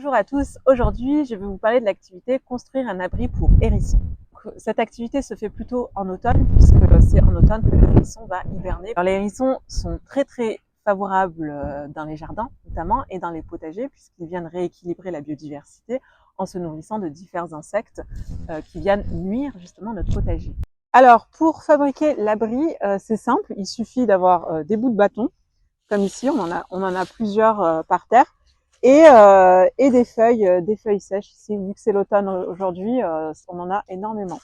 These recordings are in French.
Bonjour à tous, aujourd'hui je vais vous parler de l'activité construire un abri pour hérissons. Cette activité se fait plutôt en automne puisque c'est en automne que le hérisson va hiverner. Alors, les hérissons sont très favorables dans les jardins notamment et dans les potagers puisqu'ils viennent rééquilibrer la biodiversité en se nourrissant de divers insectes qui viennent nuire justement à notre potager. Alors pour fabriquer l'abri, c'est simple, il suffit d'avoir des bouts de bâton comme ici, on en a plusieurs par terre. Et des feuilles sèches ici, vu que c'est l'automne aujourd'hui, on en a énormément.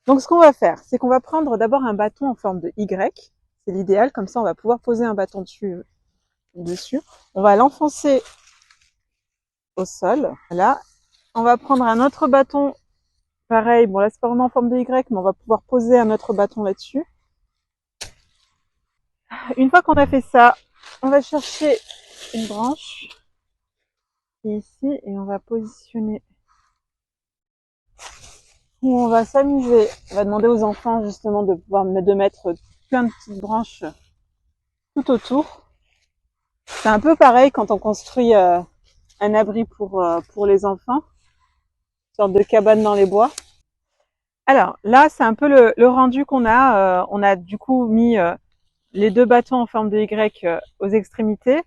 Donc ce qu'on va faire, c'est qu'on va prendre d'abord un bâton en forme de Y, c'est l'idéal, comme ça on va pouvoir poser un bâton dessus. On va l'enfoncer au sol, là. On va prendre un autre bâton, pareil, bon là c'est pas vraiment en forme de Y, mais on va pouvoir poser un autre bâton là-dessus. Une fois qu'on a fait ça, on va chercher une branche ici et on va positionner où on va s'amuser. On va demander aux enfants justement de pouvoir mettre plein de petites branches tout autour. C'est un peu pareil quand on construit un abri pour les enfants, une sorte de cabane dans les bois. Alors là, c'est un peu le rendu qu'on a. On a du coup mis les deux bâtons en forme de Y aux extrémités,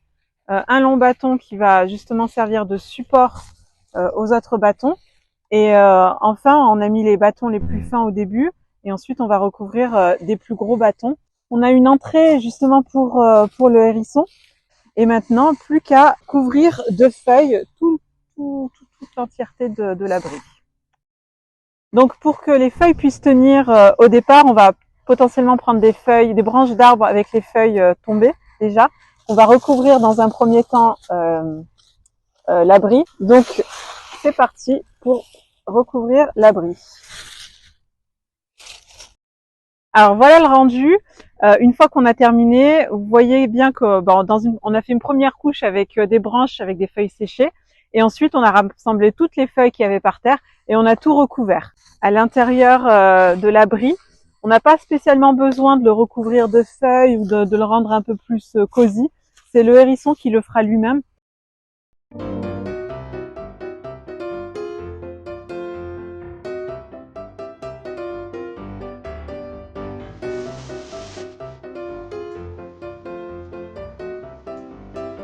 un long bâton qui va justement servir de support aux autres bâtons. Et enfin, on a mis les bâtons les plus fins au début et ensuite on va recouvrir des plus gros bâtons. On a une entrée justement pour le hérisson et maintenant plus qu'à couvrir de feuilles toute l'entièreté de l'abri. Donc pour que les feuilles puissent tenir au départ, on va potentiellement prendre des branches d'arbres avec les feuilles tombées déjà. On va recouvrir dans un premier temps l'abri. Donc c'est parti pour recouvrir l'abri. Alors voilà le rendu. Une fois qu'on a terminé, vous voyez bien que on a fait une première couche avec des branches, avec des feuilles séchées, et ensuite on a rassemblé toutes les feuilles qu'il y avait par terre et on a tout recouvert. À l'intérieur de l'abri, on n'a pas spécialement besoin de le recouvrir de feuilles ou de le rendre un peu plus cosy. C'est le hérisson qui le fera lui-même.